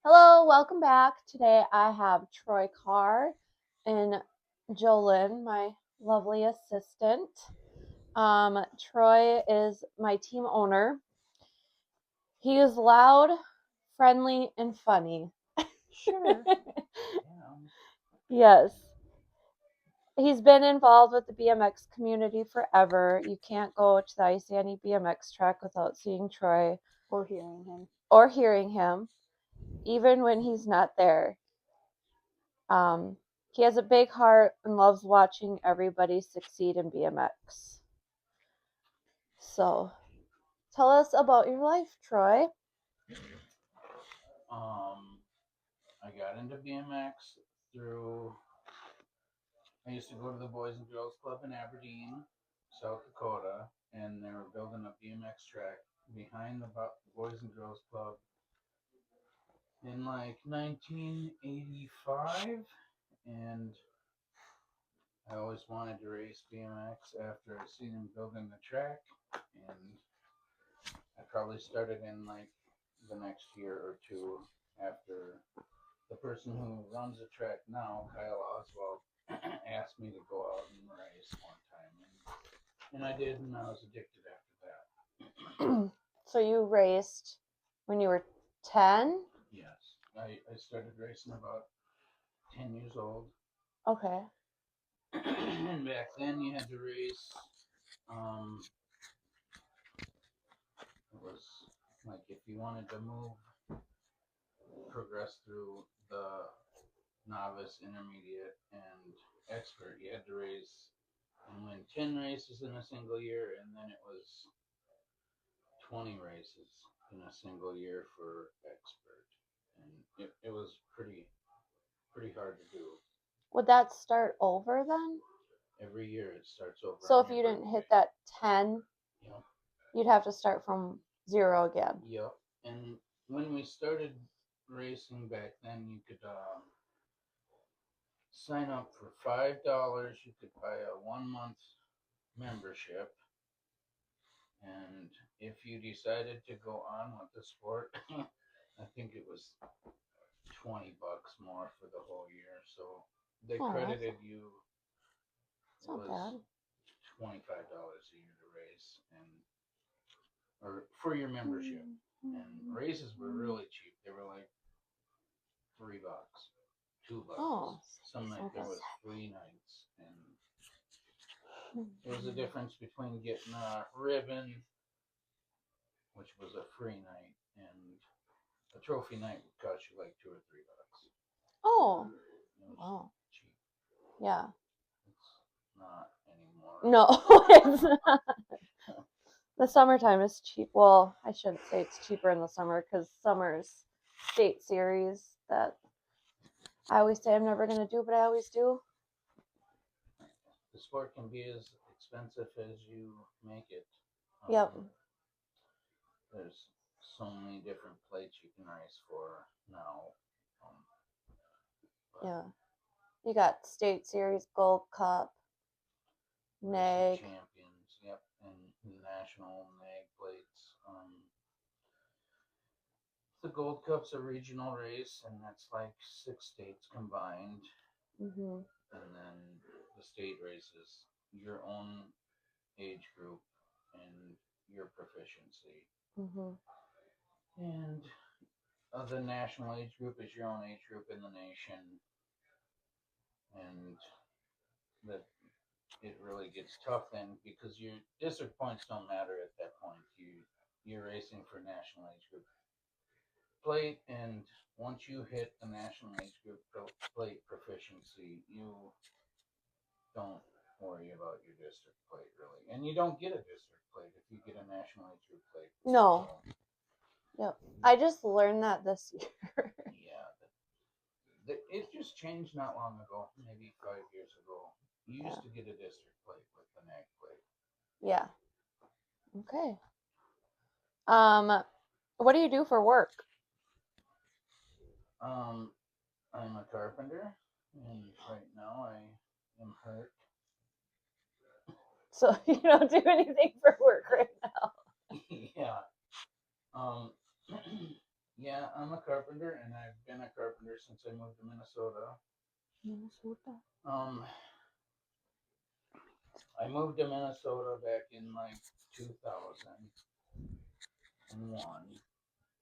Hello, welcome back. Today I have Troy Carr and Jolyn, my lovely assistant. Troy is my team owner. He is loud, friendly, and funny. Sure. Yeah. Yes. He's been involved with the BMX community forever. You can't go to the Ice Annie BMX track without seeing Troy Or hearing him. or hearing him, even when he's not there. He has a big heart and loves watching everybody succeed in BMX. So, tell us about your life, Troy. I got into BMX through. I used to go to the Boys and Girls Club in Aberdeen, South Dakota, and they were building a BMX track behind the Boys and Girls Club in like 1985, and I always wanted to race BMX after I seen them building the track, and I probably started in like the next year or two after the person who runs the track now, Kyle Oswald, asked me to go out and race one time, and I did, and I was addicted after that. So, you raced when you were 10? Yes, I started racing about 10 years old, Okay. and back then you had to race. Um, it was like if you wanted to progress through the novice, intermediate, and expert, you had to race and win 10 races in a single year, and then it was 20 races in a single year for expert, and it was pretty hard to do. Would that start over then? Every year it starts over So, on if your you didn't hit birthday. that 10, Yep. you'd have to start from zero again. Yep. And when we started racing back then, you could sign up for $5. You could buy a 1 month membership, and if you decided to go on with the sport, I think it was $20 more for the whole year. So they Oh, credited you. that's It not was bad. $25 a year to race, and or for your membership. And races were really cheap. They were like $3, $2. Oh, Some night there okay. was free nights, and it was the difference between getting a ribbon, which was a free night, and a trophy night would cost you like $2 or $3. Oh, It was wow. cheap. Yeah. It's not anymore. No, it's not. The summertime is cheap. Well, I shouldn't say it's cheaper in the summer because summer's state series that I always say I'm never going to do, but I always do. The sport can be as expensive as you make it. Yep. There's so many different plates you can race for now. Um, Yeah. You got state series, Gold Cup, NAG. champions, yep, and national NAG plates. The Gold Cup's a regional race, and that's like 6 states combined. Mhm. And then the state races your own age group and your proficiency. Mhm. And the national age group is your own age group in the nation, and that it really gets tough then because your district points don't matter at that point. You're racing for national age group plate, and once you hit the national age group plate proficiency, you don't worry about your district plate really, and you don't get a district plate if you get a national age group plate. No. So, Yep. I just learned that this year. yeah, it just changed not long ago, maybe 5 years ago. You Yeah. used to get a district plate with the NAG plate. Yeah. Okay. What do you do for work? Um, I'm a carpenter, and right now I am hurt. So you don't do anything for work right now. Yeah. Um, Yeah, I'm a carpenter, and I've been a carpenter since I moved to Minnesota. Minnesota. I moved to Minnesota back in like 2001,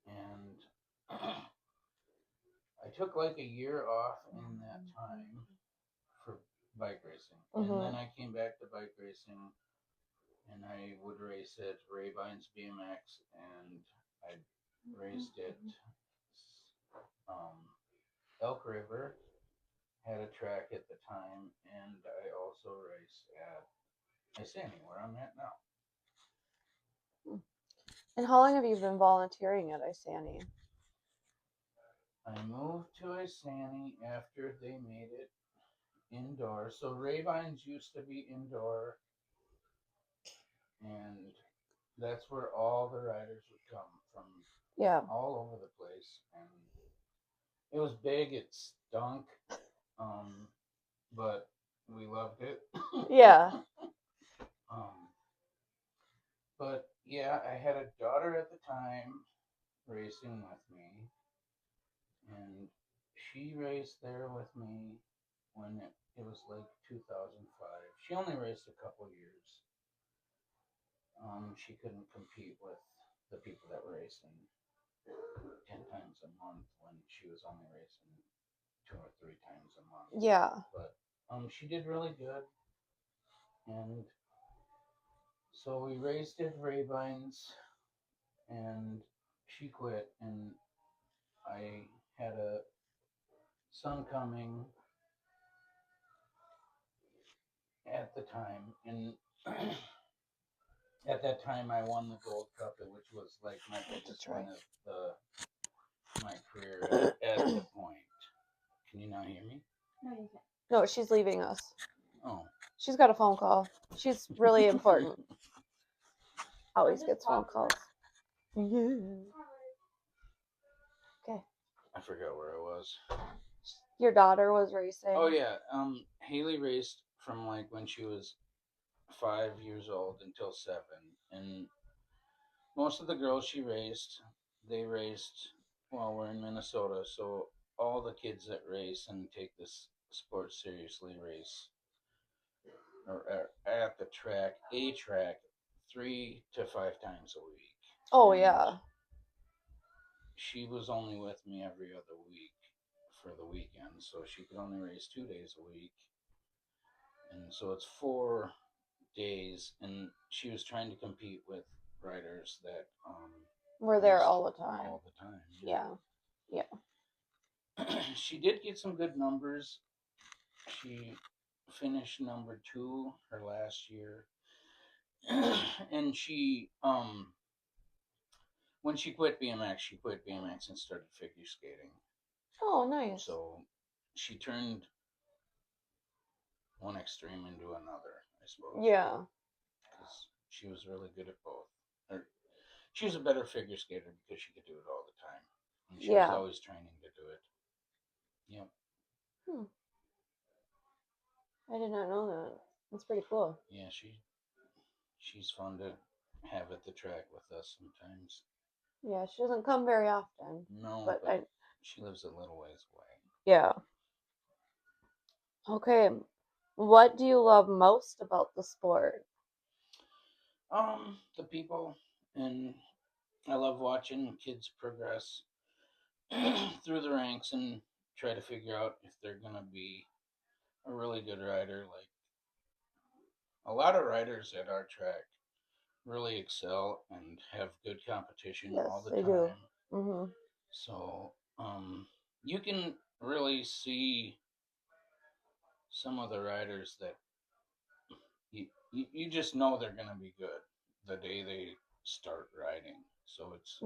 and I took like a year off in that time for bike racing, and then I came back to bike racing, and I would race at Raybine's BMX, and I raced at um, Elk River, had a track at the time, and I also raced at Isani, where I'm at now. And how long have you been volunteering at Isani? I moved to Isani after they made it indoor. So Rayvines used to be indoor, and that's where all the riders would come from Yeah. all over the place. And it was big, it stunk, but we loved it. Yeah. But yeah, I had a daughter at the time racing with me, and she raced there with me when it was like 2005. She only raced a couple years. She couldn't compete with the people that were racing 10 times a month when she was only racing 2 or 3 times a month. Yeah. But she did really good, and so we raced at Raybine's, and she quit, and I had a son coming at the time, and at that time I won the Gold Cup, which was like my biggest win of my career at the point. Can you not hear me? No, you can't. No, she's leaving us. Oh. She's got a phone call. She's really important. Always gets phone calls. Yeah. Okay. I forgot where I was. Your daughter was racing. Oh yeah. Haley raced from like when she was 5 years old until 7, and most of the girls she raced, they raced while we're in Minnesota. So all the kids that race and take this sport seriously race or at the track, 3 to 5 times a week. Oh, And yeah. she was only with me every other week for the weekend, so she could only race 2 days a week. And so it's 4 days, and she was trying to compete with riders that We're there all the time. All the time. Yeah. Yeah. She did get some good numbers. She finished number 2 her last year. And she when she quit BMX and started figure skating. Oh, nice. So she turned one extreme into another, I suppose. Yeah. Because she was really good at both. Or she was a better figure skater because she could do it all the time. And she was always training to do it. Yep. I did not know that. That's pretty cool. Yeah, she's fun to have at the track with us sometimes. Yeah, she doesn't come very often. No, but she lives a little ways away. Yeah. Okay. What do you love most about the sport? The people, and I love watching kids progress through the ranks and try to figure out if they're gonna be a really good rider. Like a lot of riders at our track really excel and have good competition all the time. Do. Mm-hmm. So you can really see some of the riders that you just know they're gonna be good the day they start riding. So it's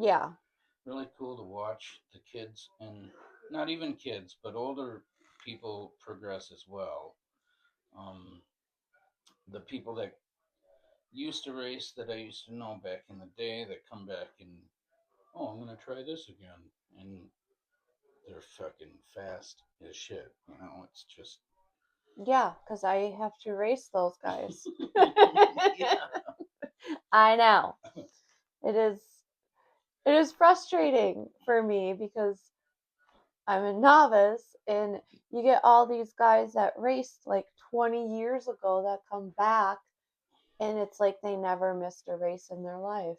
really cool to watch the kids, and not even kids, but older people progress as well. The people that used to race that I used to know back in the day that come back and, oh, I'm gonna try this again, and they're fucking fast as shit. You know, it's just because I have to race those guys. Yeah. I know. It is. it is frustrating for me because I'm a novice and you get all these guys that raced like 20 years ago that come back and it's like they never missed a race in their life.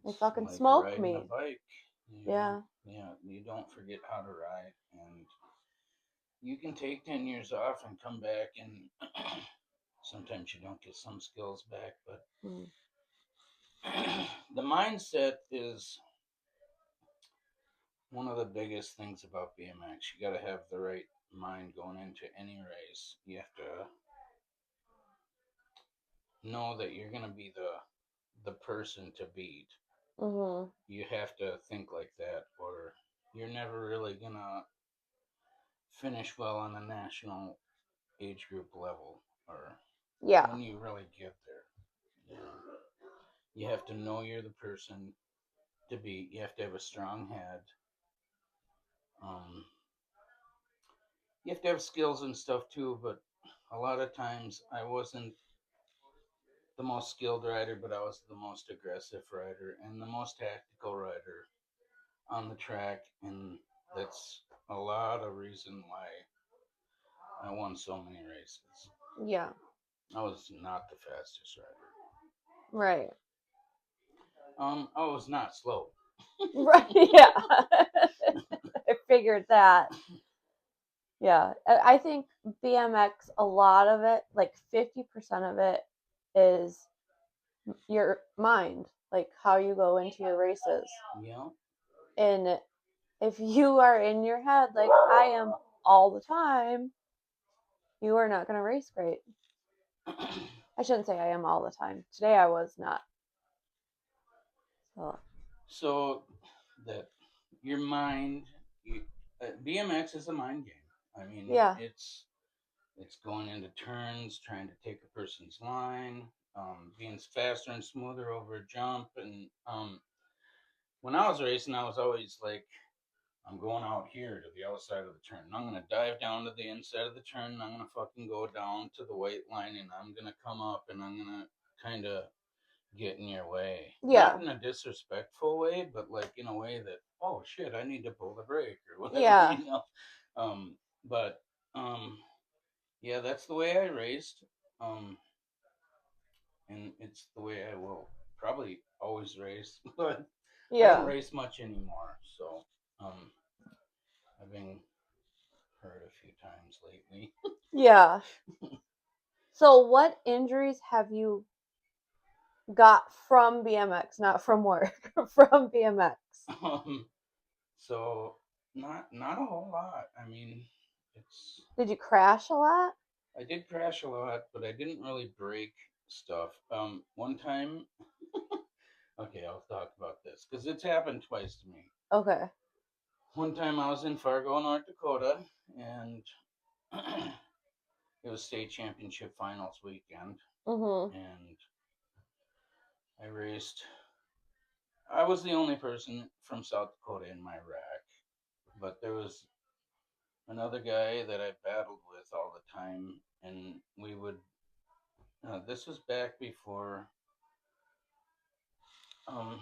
They It's fucking like smoke riding a me. bike. You know? Yeah. Yeah, you don't forget how to ride, and you can take 10 years off and come back, and sometimes you don't get some skills back, but Mm. the mindset is one of the biggest things about BMX. You got to have the right mind going into any race. You have to know that you're going to be the person to beat. Mhm. You have to think like that, or you're never really going to finish well on the national age group level, or Yeah. when you really get there. You know, you have to know you're the person to beat. You have to have a strong head. Um, you have to have skills and stuff too, but a lot of times I wasn't the most skilled rider, but I was the most aggressive rider and the most tactical rider on the track, and that's a lot of reason why I won so many races. Yeah. I was not the fastest rider. Right. I was not slow. Right. Yeah. I figured that. Yeah. I think BMX, a lot of it, like 50% of it, is your mind, like how you go into your races. Yeah. And if you are in your head, like I am all the time, you are not going to race great. I shouldn't say I am all the time. Today I was not. So, So that your mind, BMX is a mind game. I mean, yeah. it's going into turns, trying to take a person's line, being faster and smoother over a jump. And when I was racing, I was always like, I'm going out here to the outside of the turn. And I'm gonna dive down to the inside of the turn. And I'm gonna fucking go down to the white line, and I'm gonna come up, and I'm gonna kind of get in your way. Yeah. Not in a disrespectful way, but like in a way that, oh shit, I need to pull the brake or whatever, Yeah. you know. But yeah, that's the way I raced. Um, and it's the way I will probably always race, but I don't Yeah. race much anymore. So I've been hurt a few times lately. Yeah. So, what injuries have you got from BMX, not from work, from BMX? um, so not a whole lot. I mean, it's Did you crash a lot? I did crash a lot, but I didn't really break stuff. One time, okay, I'll talk about this because it's happened twice to me. Okay. One time I was in Fargo, North Dakota, and it was state championship finals weekend, Mhm. and I raced. I was the only person from South Dakota in my rack, but there was another guy that I battled with all the time, and we would. This was back before um,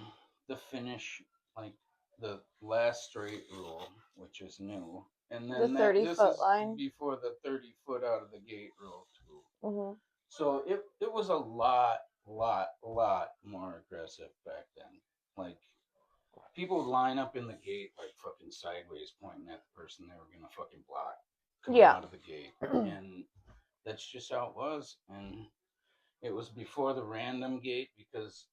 the finish, like the last straight rule, which is new, and The then that 30 this foot is line. before the 30 foot out of the gate rule too. Mhm. So it was a lot more aggressive back then. Like people would line up in the gate like fucking sideways, pointing at the person they were gonna fucking block coming Yeah. out of the gate, and that's just how it was. And it was before the random gate because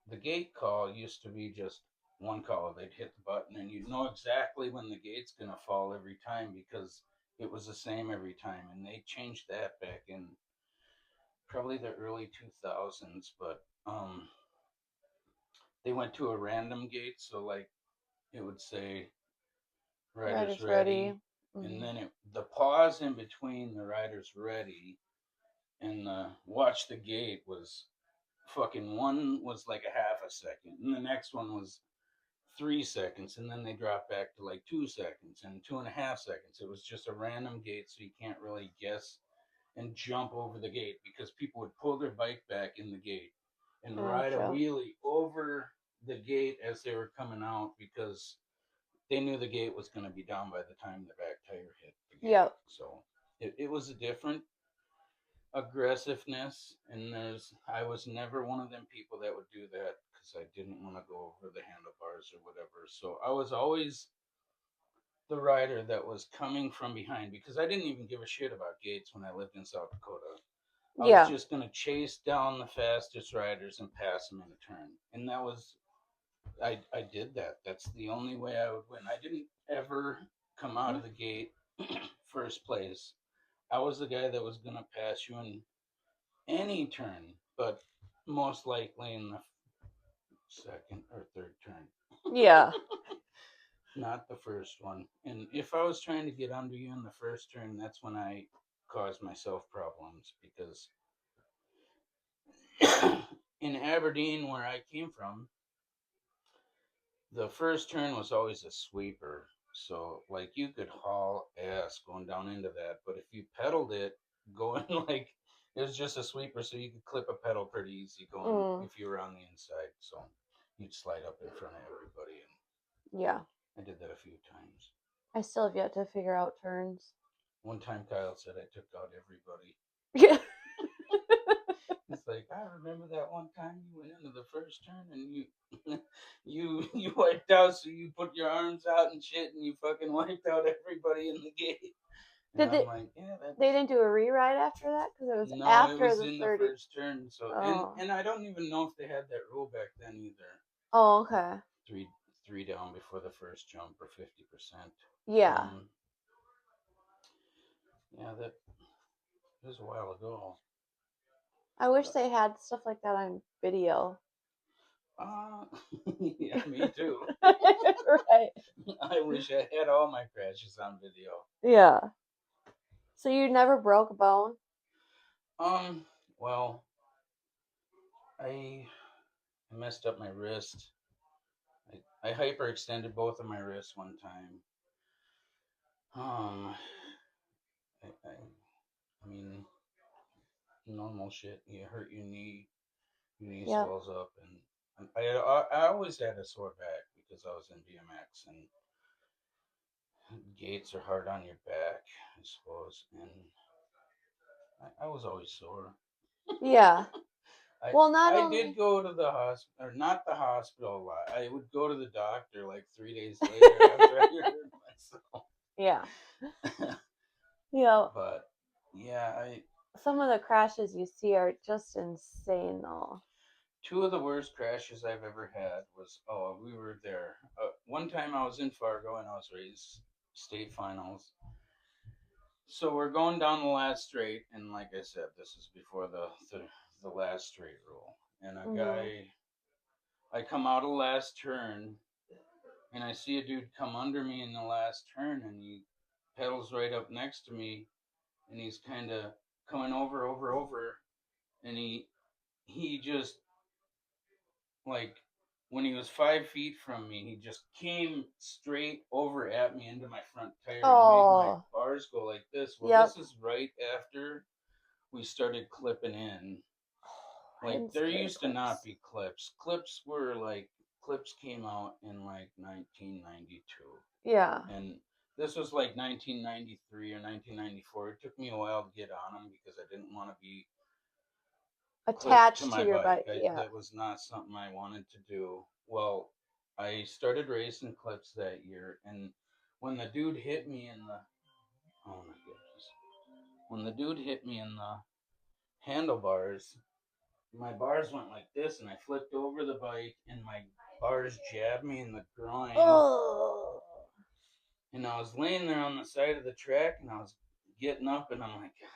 the gate call used to be just one call. They'd hit the button and you'd know exactly when the gate's going to fall every time because it was the same every time. And they changed that back in probably the early 2000s, but they went to a random gate. So, like, it would say riders Riders ready. ready. And Mhm. then the pause in between the riders ready and the watch the gate was fucking one was like a half a second, and the next one was 3 seconds, and then they drop back to like 2 seconds and 2.5 seconds. It was just a random gate, so you can't really guess and jump over the gate because people would pull their bike back in the gate and ride a Gotcha. wheelie over the gate as they were coming out because they knew the gate was going to be down by the time the back tire hit the gate. Yep. So it was a different aggressiveness, and I was never one of them people that would do that because I didn't want to go over the handlebars or whatever. So I was always the rider that was coming from behind because I didn't even give a shit about gates when I lived in South Dakota. I was Yeah. just gonna chase down the fastest riders and pass them in a turn, and that was I did that. That's the only way I would win. I didn't ever come out of the gate first place. I was the guy that was gonna pass you in any turn, but most likely in the second or third turn. Yeah. Not the first one. And if I was trying to get under you in the first turn, that's when I caused myself problems because in Aberdeen, where I came from, the first turn was always a sweeper. So, like, you could haul ass going down into that, but if you pedaled it, going like it was just a sweeper, so you could clip a pedal pretty easy going if you were on the inside. So, you'd slide up in front of everybody, and Yeah. I did that a few times. I still have yet to figure out turns. One time, Kyle said I took out everybody. Yeah. It's like I remember that one time you went into the first turn and you you wiped out, so you put your arms out and shit, and you fucking wiped out everybody in the gate. And Did I'm like, yeah, they that's didn't do a reride after that because it was no, it after was the in the 30. first turn. So Oh. and I don't even know if they had that rule back then either. Oh, okay. Three down before the first jump or 50%. Yeah. Yeah, that was a while ago. I wish they had stuff like that on video. Yeah, me too. Right. I wish I had all my crashes on video. Yeah. So you never broke a bone? Well, I messed up my wrist. I hyperextended both of my wrists one time. Um, I mean, normal shit. You hurt your knee Yep. swells up, and I always had a sore back because I was in BMX, and gates are hard on your back, I suppose, and I was always sore. Yeah. Well, not I only. did go to the hospital, or not the hospital a lot. I would go to the doctor like 3 days later after I hurt myself. Yeah. Yeah. But yeah, Some of the crashes you see are just insane, though. two of the worst crashes I've ever had was we were there. One time I was in Fargo and I was raised state finals. So we're going down the last straight, and like I said, this is before the last straight rule. And a guy, I come out of the last turn, and I see a dude come under me in the last turn, and he pedals right up next to me, and he's kind of coming over, and he just like when he was 5 feet from me, he just came straight over at me into my front tire and made my bars go like this. Well, this is right after we started clipping in. Like there used to not be clips. Clips came out in like 1992. Yeah. And this was like 1993 or 1994. It took me a while to get on them because I didn't want to be attached to your bike. Yeah. That was not something I wanted to do. Well, I started racing clips that year, and when the dude hit me in the oh my goodness, when the dude hit me in the handlebars, my bars went like this, and I flipped over the bike, and my bars jabbed me in the groin. Oh. And I was laying there on the side of the track, and I was getting up, and I'm like, God,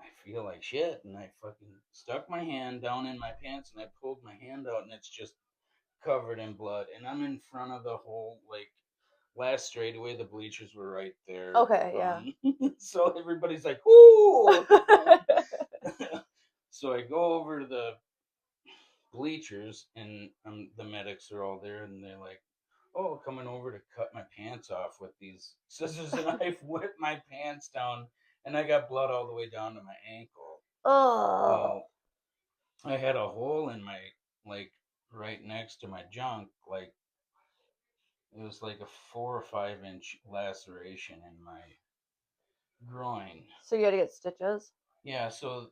I feel like shit. And I fucking stuck my hand down in my pants, and I pulled my hand out, and it's just covered in blood. And I'm in front of the whole, like, last straightaway. The bleachers were right there. Okay, yeah. So everybody's like, ooh. So I go over to the bleachers, and the medics are all there, and they're like, oh, coming over to cut my pants off with these scissors, and I whipped my pants down, and I got blood all the way down to my ankle. Oh. Well, I had a hole in my like right next to my junk, like it was like a 4 or 5 inch laceration in my groin. So you had to get stitches? Yeah, so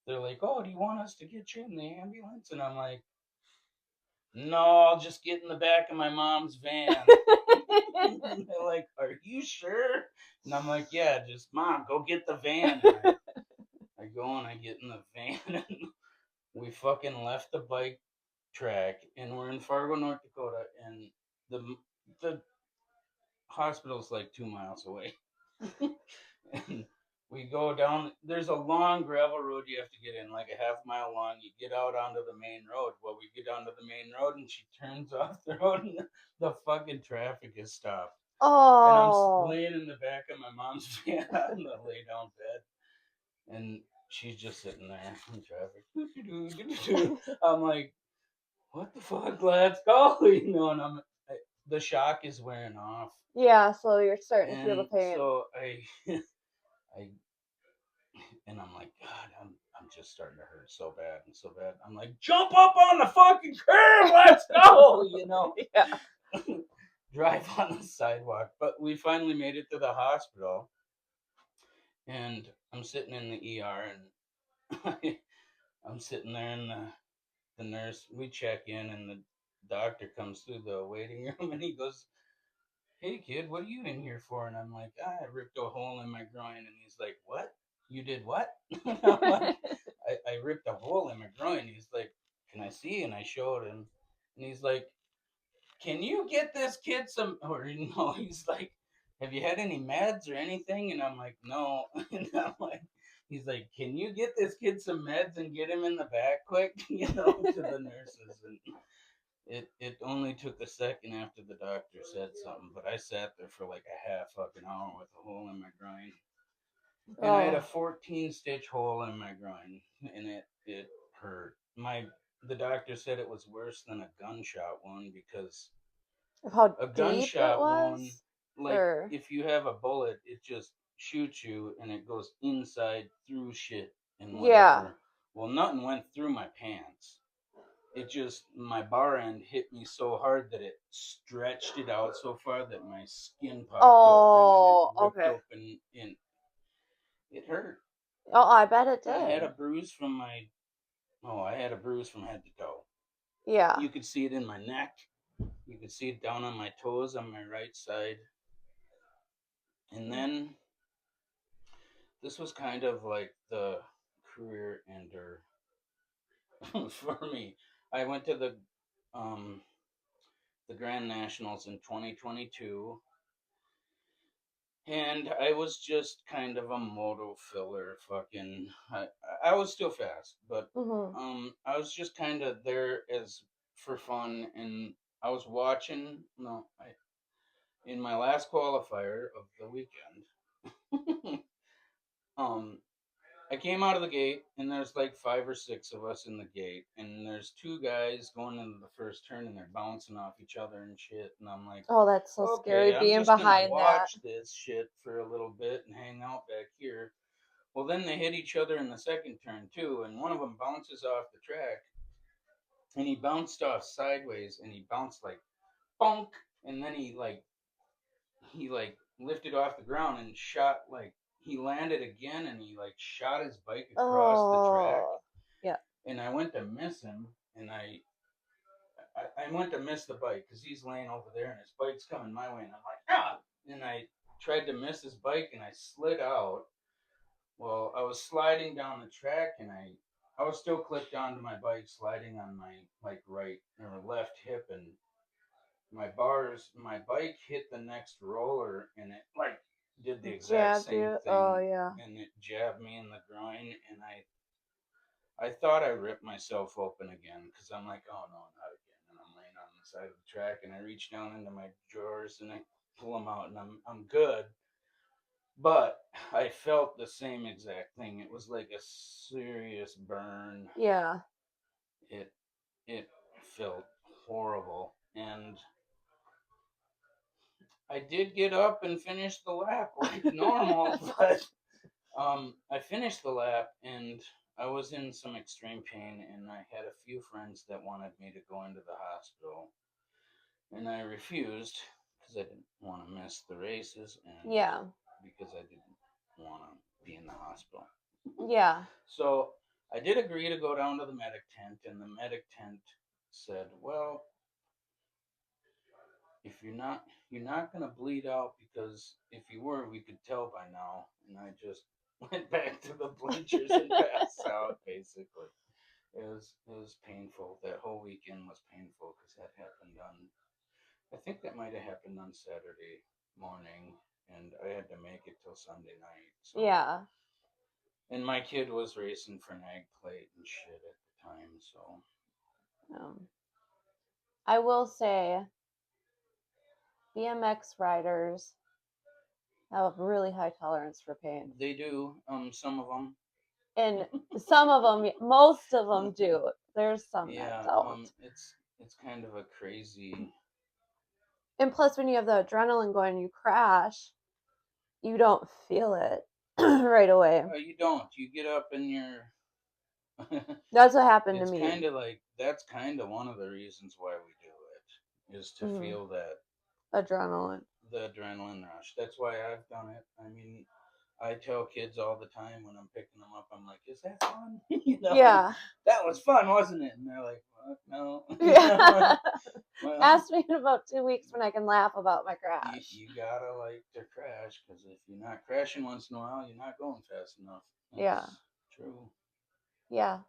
they're like, "Oh, do you want us to get you in the ambulance?" And I'm like, "No, I'll just get in the back of my mom's van." And they're like, "Are you sure?" And I'm like, "Yeah, just mom, go get the van." And I go and I get in the van, and we fucking left the bike track, and we're in Fargo, North Dakota, and the hospital's like 2 miles away. And we go down. There's a long gravel road you have to get in, like a half-mile long. You get out onto the main road. Well, we get onto the main road, and she turns off the road, and the fucking traffic is stopped. And I'm Oh. laying in the back of my mom's van on the lay down bed, and she's just sitting there in traffic. I'm like, what the fuck? Let's go, and the shock is wearing off, Yeah, so you're starting to feel the and pain. so I, and I'm like, God, I'm just starting to hurt so bad and so bad. I'm like, jump up on the fucking curb, let's go, Yeah. drive on the sidewalk. But we finally made it to the hospital, and I'm sitting in the ER, and I'm sitting there, and the nurse, we check in, and the doctor comes through the waiting room, and he goes, "Hey kid, what are you in here for?" And I'm like, I ripped a hole in my groin. And he's like, "What? You did what?" And I'm like, I ripped a hole in my groin. He's like, "Can I see?" And I showed him, and he's like, "Can you get this kid some?" Or no, he's like, "Have you had any meds or anything?" And I'm like, "No." And I'm like, he's like, "Can you get this kid some meds and get him in the back quick?" To the nurses. And it only took a second after the doctor said something, but I sat there for like a half fucking hour with a hole in my groin. And I had a Oh. 14 stitch hole in my groin, and it hurt. The doctor said it was worse than a gunshot wound, because How a deep it gunshot wound, was? like Or if you have a bullet, it just shoots you and it goes inside through shit and yeah. whatever. Well, nothing went through my pants. It just, my bar end hit me so hard that it stretched it out so far that my skin popped open, and it Oh, ripped okay. open, and it hurt. Oh, I bet it I had a did. bruise from my I had a bruise from head to toe. Yeah. You could see it in my neck. You could see it down on my toes on my right side. And then this was kind of like the career ender for me. I went to the Grand Nationals in 2022, and I was just kind of a moto filler. Fucking, I was still fast, but Mhm. I was just kind of there as for fun, and I was watching. No, in my last qualifier of the weekend, um, I came out of the gate, and there's like 5 or 6 of us in the gate, and there's 2 guys going into the first turn, and they're bouncing off each other and shit. And I'm like, Oh, that's so scary okay, I'm being just gonna behind that. watch this shit for a little bit and hang out back here. Well, then they hit each other in the second turn too, and one of them bounces off the track, and he bounced off sideways, and he bounced like bonk, and then he lifted off the ground and shot, like he landed again, and he like shot his bike across the track. Oh. Yeah. And I went to miss him, and I went to miss the bike because he's laying over there and his bike's coming my way, and I'm like, ah, and I tried to miss his bike, and I slid out. Well, I was sliding down the track, and I was still clipped onto my bike, sliding on my like right or left hip, and my bike hit the next roller, and it like did the exact Jabbed same you. Oh, thing, yeah. and it jabbed me in the groin, and I thought I ripped myself open again, because I'm like, oh no, not again. And I'm laying on the side of the track, and I reach down into my drawers, and I pull them out, and I'm good. But I felt the same exact thing. It was like a serious burn. Yeah. It it felt horrible, and I did get up and finish the lap like normal, but I finished the lap, and I was in some extreme pain, and I had a few friends that wanted me to go into the hospital, and I refused because I didn't want to miss the races, and Yeah. because I didn't want to be in the hospital. Yeah. So I did agree to go down to the medic tent, and the medic tent said, "Well, if you're not gonna bleed out, because if you were, we could tell by now." And I just went back to the bleachers and passed out. Basically, it was painful. That whole weekend was painful because that happened on. I think that might have happened on Saturday morning, and I had to make it till Sunday night. So Yeah. and my kid was racing for nag plate and shit at the time. So I will say BMX riders have a really high tolerance for pain. they do. Some of them. And some of them, most of them do. There's some that Yeah. don't. It's kind of a crazy. And plus, when you have the adrenaline going, you crash, you don't feel it right away. You don't. You get up and you're. That's what happened to It's me. kind of like that's kind of one of the reasons why we do it is to feel that Adrenaline. the adrenaline rush. That's why I've done it. I mean, I tell kids all the time when I'm picking them up, I'm like, "Is that fun?" Yeah. That was fun, wasn't it? And they're like, "What? No." Yeah. Well, Ask me in about 2 weeks when I can laugh about my crash. you gotta like to crash, because if you're not crashing once in a while, you're not going fast enough. That's Yeah. true. Yeah.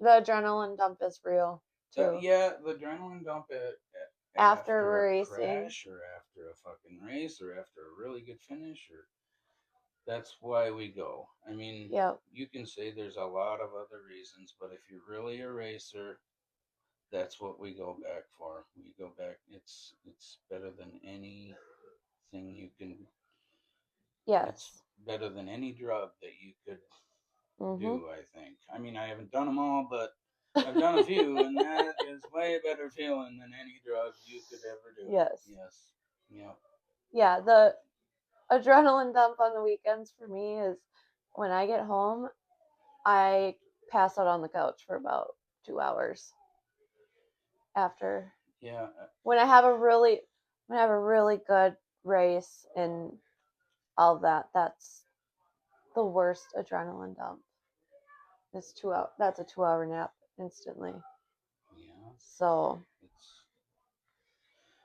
The adrenaline dump is real too. Yeah, the adrenaline dump After after a racing. crash or after a fucking race or after a really good finish, or that's why we go. I mean, Yep. you can say there's a lot of other reasons, but if you're really a racer, that's what we go back for. We go back. It's better than anything you can. Yes. It's better than any drug that you could Mhm. do. I think. I mean, I haven't done them all, but I've done a few, and that is way better feeling than any drug you could ever do. Yes. Yes. Yep. Yeah, the adrenaline dump on the weekends for me is when I get home, I pass out on the couch for about 2 hours after. Yeah. When I have a really good race and all that, that's the worst adrenaline dump. It's 2 hour. That's a 2 hour nap instantly. Yeah. So, It's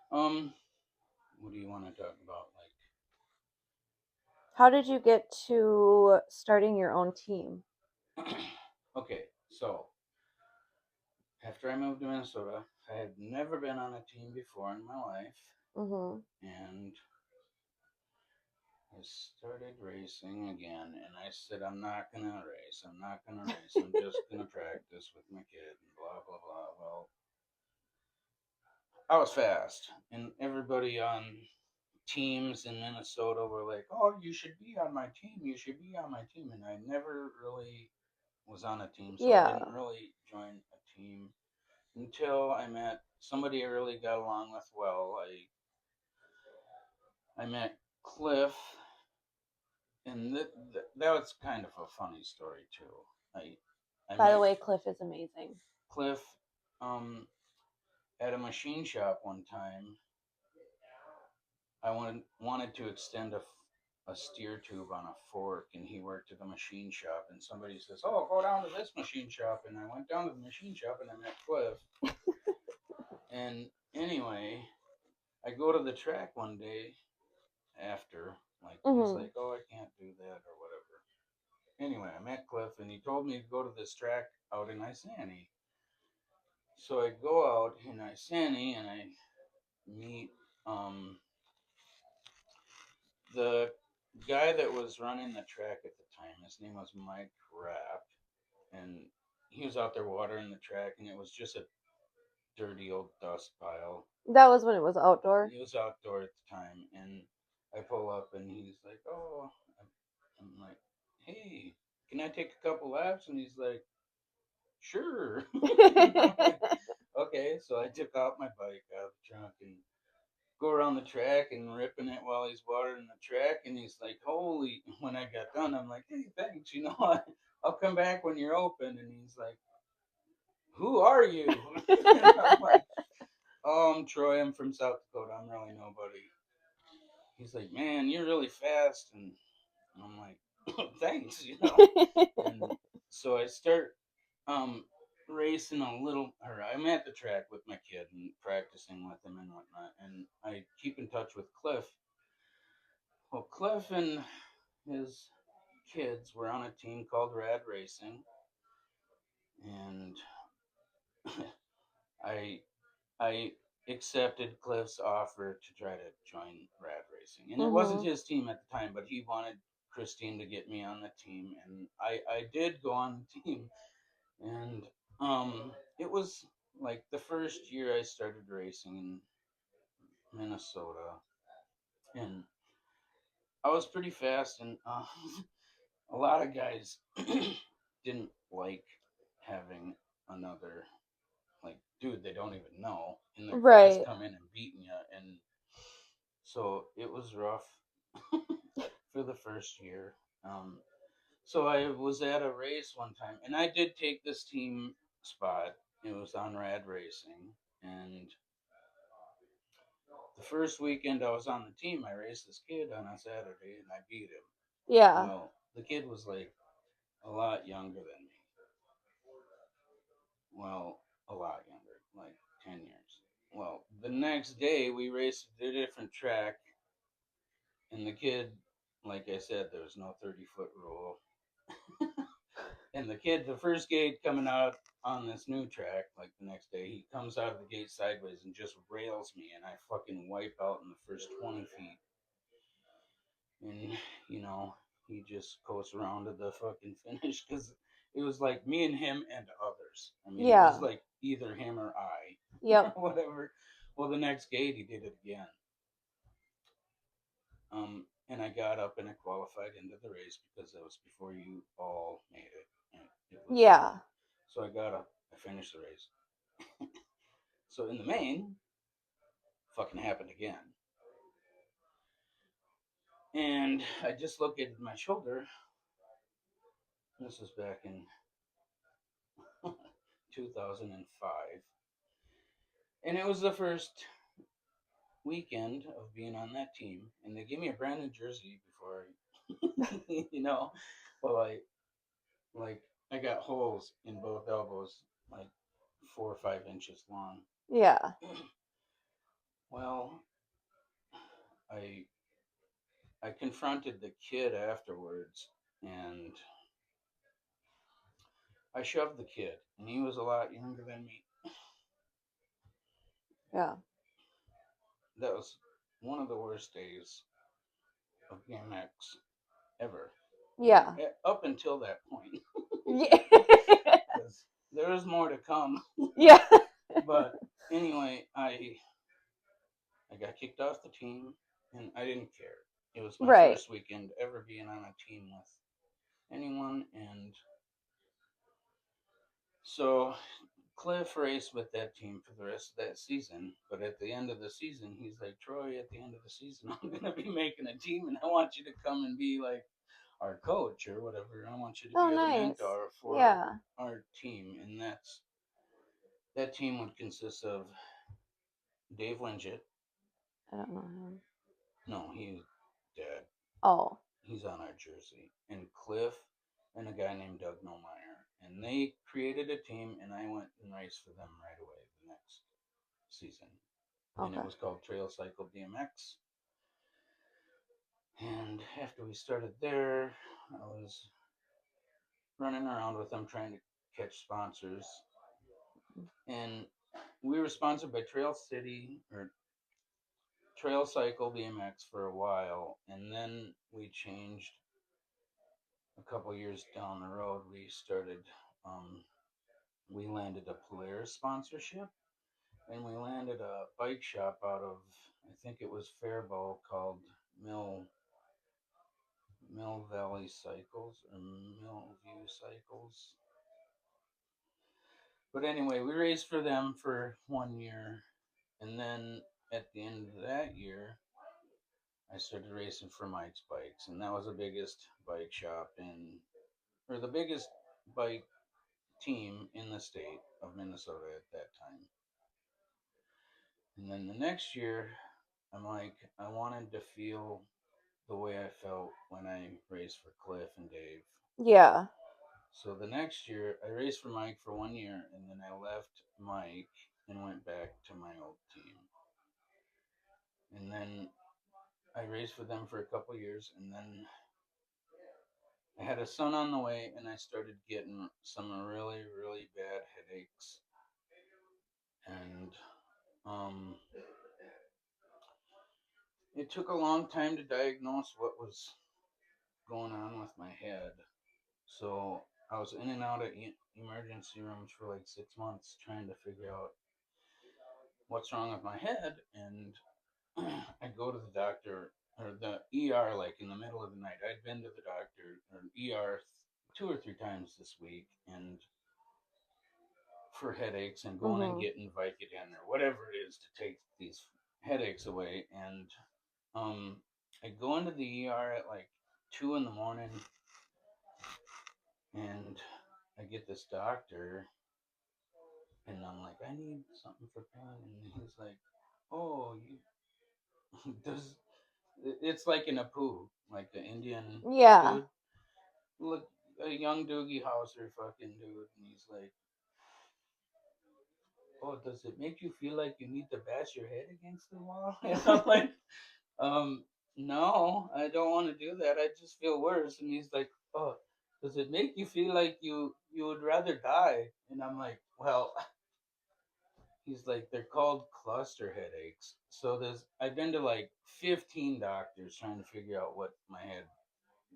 What do you want to talk about? how did you get to starting your own team? Like, okay, so after I moved to Minnesota, I had never been on a team before in my life, Mhm. and I started racing again. And I said, I'm not gonna race. I'm not gonna race. I'm just gonna practice with my kid and blah blah blah. Well, I was fast, and everybody on teams in Minnesota were like, "Oh, you should be on my team. You should be on my team." And I never really was on a team, so I Yeah. didn't really join a team until I met somebody I really got along with well. I met Cliff, and that was kind of a funny story too. I By the met way, Cliff is amazing. Cliff um, at a machine shop one time. I wanted to extend a steer tube on a fork, and he worked at the machine shop. And somebody says, "Oh, go down to this machine shop." And I went down to the machine shop, and I met Cliff. And anyway, I go to the track one day after, like, he's Mhm. like, "Oh, I can't do that," or whatever. Anyway, I met Cliff, and he told me to go to this track out in Isani. So I go out in Isani, and I meet the guy that was running the track at the time. His name was Mike Rapp, and he was out there watering the track, and it was just a dirty old dust pile. That was when it was outdoor. It was outdoor at the time, and I pull up, and he's like, "Oh," I'm like, "Hey, can I take a couple laps?" And he's like, "Sure." I'm like, okay, so I took out my bike out of the trunk and go around the track and ripping it while he's watering the track. And he's like, "Holy!" When I got done, I'm like, "Hey, thanks." I'll come back when you're open. And he's like, who are you? And I'm like, oh, I'm Troy. I'm from South Dakota. I'm really nobody. He's like, man, you're really fast. And I'm like, thanks, you know. And so I start um, racing a little, or I'm at the track with my kid and practicing with him and whatnot. And I keep in touch with Cliff. Well, Cliff and his kids were on a team called Rad Racing, and I I accepted Cliff's offer to try to join Rad Racing, and it wasn't Mhm. his team at the time, but he wanted Christine to get me on the team, and I did go on the team, and it was like the first year I started racing in Minnesota, and I was pretty fast, and a lot of guys didn't like having another like dude they don't even know in their class Right. come in and beating you, and so it was rough for the first year. Um, so I was at a race one time, and I did take this team spot. It was on Rad Racing, and the first weekend I was on the team, I raced this kid on a Saturday, and I beat him. Yeah. Well, the kid was like a lot younger than me. Well, a lot younger, like 10 years. Well, the next day we raced at a different track, and the kid, like I said, there was no 30-foot rule. And the kid, the first gate coming out on this new track, like the next day, he comes out of the gate sideways and just rails me, and I fucking wipe out in the first 20 feet. And, you know, he just coasts around to the fucking finish because it was like me and him and others. I mean, it was Yeah. like either him or I, Yep. or whatever. Well, the next gate, he did it again. And I got up and I qualified into the race because that was before you all made it. And it was Yeah. so I got up, I finished the race. So in the main, fucking happened again. And I dislocated my shoulder. This was back in 2005. And it was the first weekend of being on that team. And they gave me a brand new jersey before I, you know, well, like, I got holes in both elbows, like 4 or 5 inches long. Yeah. Well, I I confronted the kid afterwards, and I shoved the kid, and he was a lot younger than me. Yeah. That was one of the worst days of BMX ever. Like Yeah. up until that point, Yeah. because there was more to come. Yeah. But anyway, I got kicked off the team, and I didn't care. It was my Right. first weekend ever being on a team with anyone, and so Cliff raced with that team for the rest of that season. But at the end of the season, he's like, Troy, at the end of the season, I'm going to be making a team, and I want you to come and be like our coach or whatever. I want you to Oh, be the nice. mentor for Yeah. our team. And that team would consist of Dave Winget. I don't know him. No, he's dead. Oh. He's on our jersey. And Cliff and a guy named Doug Nomeyer. And they created a team, and I went and raced for them right away the next season. And it Okay. was called Trail Cycle BMX. And after we started there, I was running around with them trying to catch sponsors. And we were sponsored by Trail City or Trail Cycle BMX for a while, and then we changed a couple years down the road. Um, we landed a Polaris sponsorship, and we landed a bike shop out of I think it was Faribault called Mill Valley Cycles or Millview Cycles. But anyway, we raced for them for 1 year, and then at the end of that year, I started racing for Mike's Bikes, and that was the biggest bike shop in or the biggest bike team in the state of Minnesota at that time. And then the next year, I'm like, I wanted to feel the way I felt when I raced for Cliff and Dave. Yeah. So the next year, I raced for Mike for 1 year, and then I left Mike and went back to my old team. And then I raced for them for a couple years, and then I had a son on the way, and I started getting some really, really bad headaches. And it took a long time to diagnose what was going on with my head. So I was in and out of emergency rooms for like 6 months trying to figure out what's wrong with my head. And I go to the doctor or the ER like in the middle of the night. I'd been to the doctor or ER 2 or 3 times this week, and for headaches and going and Mhm. getting Vicodin or whatever it is to take these headaches away. And I go into the ER at like 2 in the morning, and I get this doctor, and I'm like, I need something for pain, and he's like, oh, you does it's like in a poo, like an Indian Yeah. dude, look, a young Doogie Howser fucking dude, and he's like, oh, does it make you feel like you need to bash your head against the wall? And I'm like, um, no, I don't want to do that. I just feel worse. And he's like, oh, does it make you feel like you would rather die? And I'm like, well, he's like, they're called cluster headaches. So I've been to like 15 doctors trying to figure out what my head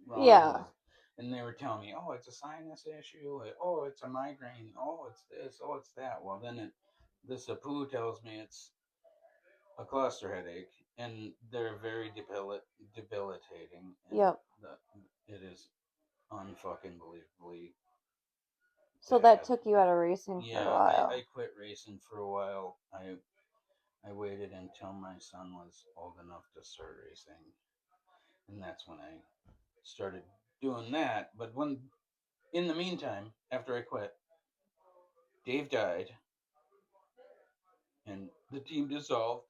wrong Yeah. was. And they were telling me, oh, it's a sinus issue. Oh, it's a migraine. Oh, it's this. Oh, it's that. Well, then this Apu tells me it's a cluster headache, and they're very debilitating, and Yep. it is unfucking believably So that bad. took you out of racing for a Yeah, I while. quit racing for a while. I waited until my son was old enough to start racing, and that's when I started doing that. But in the meantime, after I quit, Dave died, and the team dissolved.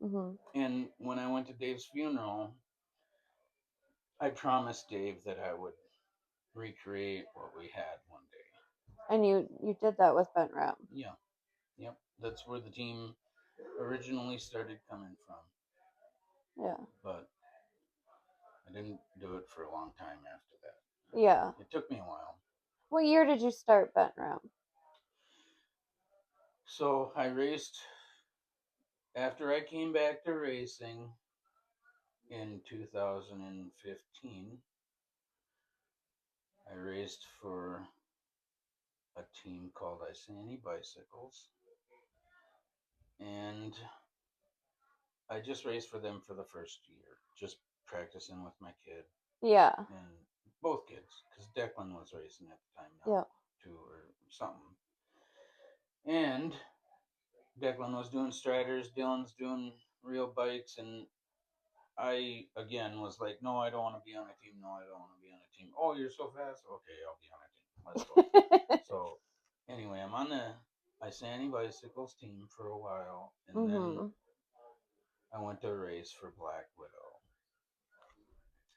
Mhm. And when I went to Dave's funeral, I promised Dave that I would recreate what we had one day. And you did that with Bent Ram. Yeah, yep. That's where the team originally started coming from. Yeah. But I didn't do it for a long time after that. Yeah. It took me a while. What year did you start Bent Ram? So I raced after I came back to racing in 2015. I raced for a team called Isani Bicycles, and I just raced for them for the first year, just practicing with my kid Yeah. and both kids, because Declan was racing at the time now, Yeah. too, or something. And Declan was doing striders, Dylan's doing real bikes, and I again was like, no, I don't want to be on a team. No, I don't want to be on a team. Oh, you're so fast. Okay, I'll be on a team. Let's go. So anyway, I'm on the Isani Bicycles team for a while, and then Mhm. I went to race for Black Widow.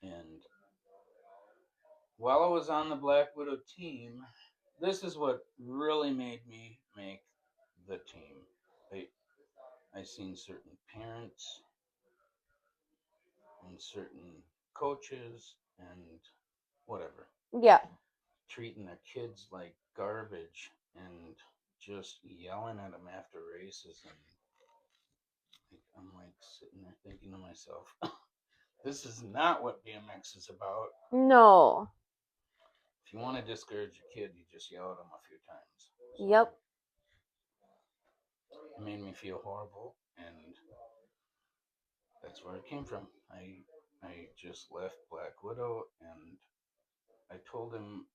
And while I was on the Black Widow team, this is what really made me make the team. I seen certain parents and certain coaches and whatever Yeah. treating their kids like garbage and just yelling at them after races, and I'm like sitting there thinking to myself, this is not what BMX is about. No. If you want to discourage a kid, you just yell at them a few times. So Yep. it made me feel horrible, and that's where it came from. I just left Black Widow, and I told him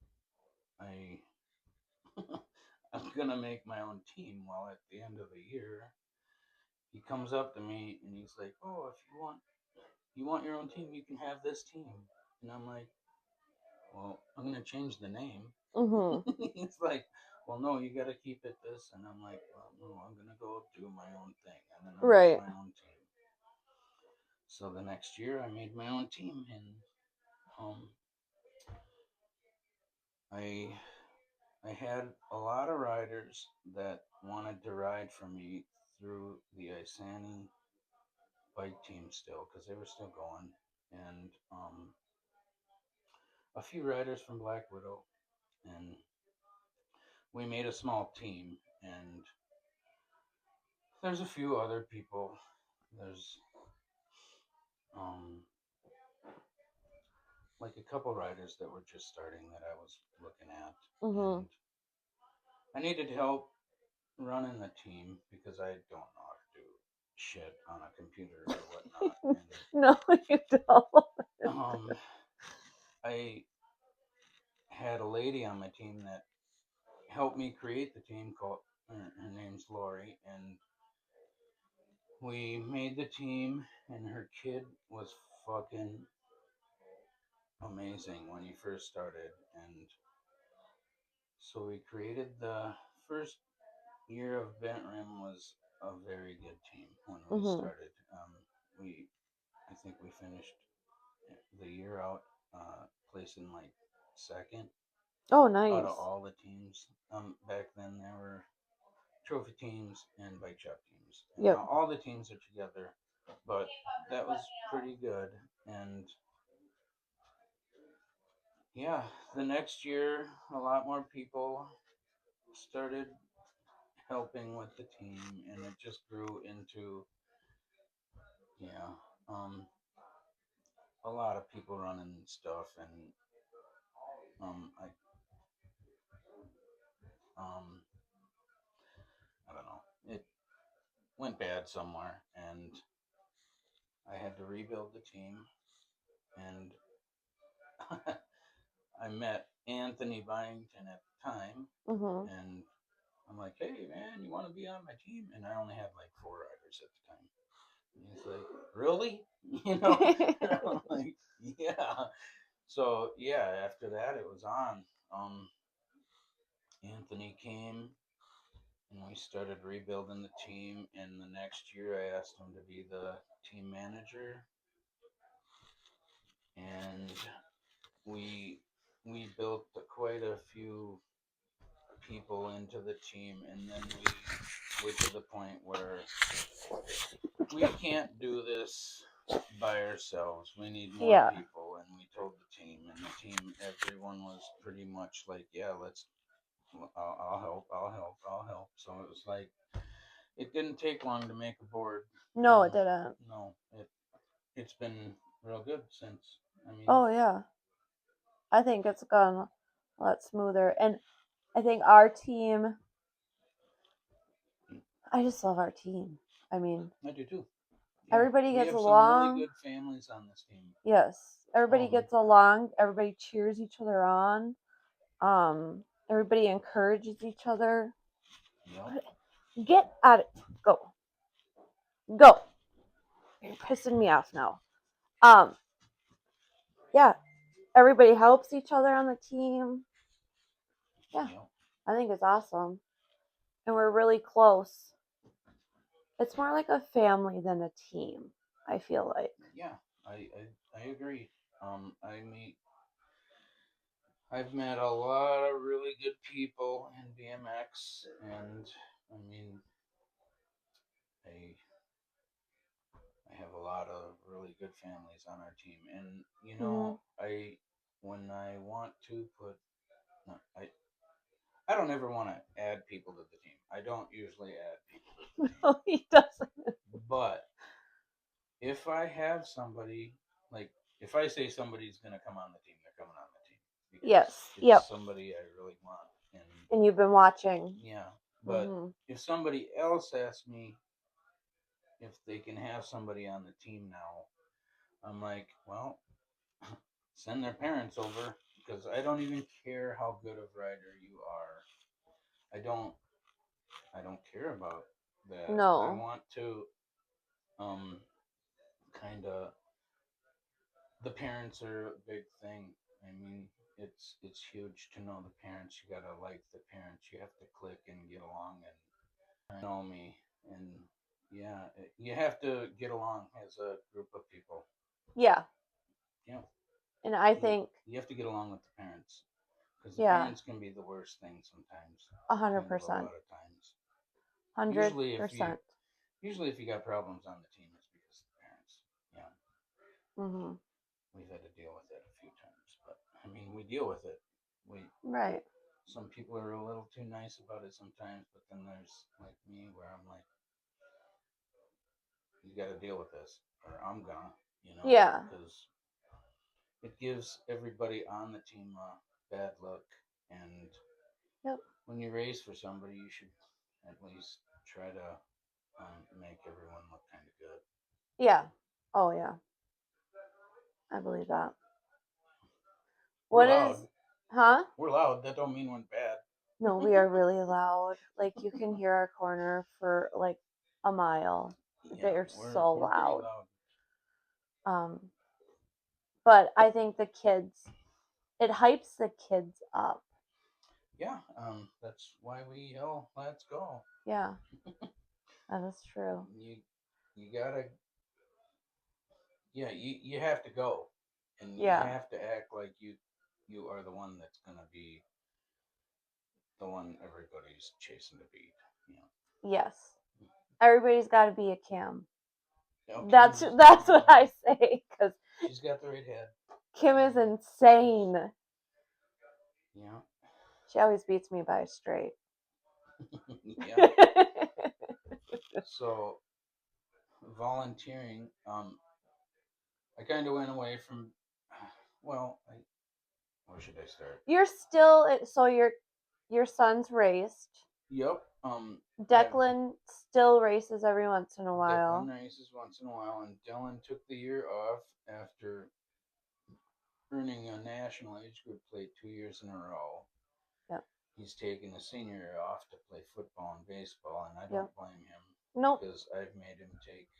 I I'm gonna make my own team. Well, at the end of the year, he comes up to me and he's like, "Oh, if you want your own team, you can have this team." And I'm like, well, I'm going to change the name. Mhm. He's like, well, no, you got to keep it this. And I'm like, well, no, I'm going to go do my own thing. And then I made Right. my own team. So the next year I made my own team, and um, I I had a lot of riders that wanted to ride for me through the Isani bike team still because they were still going, and a few riders from Black Widow, and we made a small team. And there's a few other people. There's um, like a couple riders that were just starting that I was looking at, Mhm. and I needed help running the team because I don't know how to do shit on a computer or whatnot. No, you don't. And I had a lady on my team that helped me create the team called her name's Lori, and we made the team, and her kid was fucking amazing when he first started. And so we created the first year of Bent Rim was a very good team when we Mhm. started. We I think we finished the year out placing like second Oh, out of nice. all the teams. Back then there were trophy teams and bike shop teams, and Yep. now all the teams are together. But that was pretty good, and yeah, the next year a lot more people started helping with the team, and it just grew into yeah, um, a lot of people running stuff, and um, I don't know, it went bad somewhere, and I had to rebuild the team, and I met Anthony Byington at the time, Mhm. and I'm like, hey man, you want to be on my team? And I only had like 4 riders at the time. And he's like, really? You know, I'm like, yeah. So yeah, after that it was on. Anthony came, and we started rebuilding the team. And the next year, I asked him to be the team manager, and we we built quite a few people into the team, and then we went to the point where we can't do this by ourselves. We need more Yeah. people, and we told the team, and the team, everyone was pretty much like, yeah, let's. I'll help. I'll help. I'll help. So it was like it didn't take long to make a board. No, it didn't. No, it's been real good since. I mean, Oh yeah. I think it's gone a lot smoother, and I think our team. I just love our team. I mean, I do too. Yeah, everybody we gets have some really along. good families on this team. Yes, All everybody of them. gets along. Everybody cheers each other on. Everybody encourages each other. Yep. Get at it. Go. Go. You're pissing me off now. Um, yeah, everybody helps each other on the team. Yeah, Yep. I think it's awesome. And we're really close. It's more like a family than a team, I feel like. Yeah, I agree. I've met a lot of really good people in BMX, and I mean, I I have a lot of really good families on our team, and you Mm-hmm. know, I when I want to put, no, I don't ever want to add people to the team. I don't usually add people to the team, No, he doesn't. but if I have somebody like if I say somebody's gonna come on the team, they're coming on the team because Yes. it's Yep. somebody I really want. And And you've been watching. yeah, but Mm-hmm. if somebody else asks me if they can have somebody on the team now, I'm like, well, send their parents over because I don't even care how good of rider you are. I don't care about that. I No. want to um kind of the parents are a big thing. I mean, it's huge to know the parents. You gotta like the parents. You have to click and get along and know me. And yeah, you have to get along as a group of people. Yeah. Yeah, And I you think, you have to get along with the parents because the yeah, parents can be the worst thing sometimes. Kind of a 100%. lot of times. Usually, if you 100%. usually if you got problems on the team, it's because of the parents. Yeah, Hmm. we've had to deal with it a few times, but I mean, we deal with it. We Right. Some people are a little too nice about it sometimes, but then there's like me where I'm like, you got to deal with this, or I'm gonna, Yeah. because it gives everybody on the team a bad look. And Yep. when you race for somebody, you should at least try to make everyone look kind of good. Yeah. Oh, yeah. I believe that. We're What is, loud. huh? We're loud. That don't mean when bad. No, we are really loud. Like, you can hear our corner for like a mile. Yeah, They're we're so we're pretty loud. loud. Um, but I think the kids, it hypes the kids up. Yeah, that's why we yell, "Let's go!" Yeah, that is true. You gotta, yeah, you have to go, and you Yeah. have to act like you are the one that's gonna be the one everybody's chasing to beat. You know. Yes. Everybody's got to be a Kim. No, That's Kim's that's what I say because she's got the right head. Kim is insane. Yeah, She always beats me by a straight. yeah. So volunteering, I kind of went away from. Well, where should I start? You're still so your son's raced. Yep. I've Declan still races every once in a Declan while. races once in a while, and Dylan took the year off after earning a national age group plate 2 years in a row. Yep. He's taken a senior year off to play football and baseball, and I Yep. don't blame him Nope. because I've made him take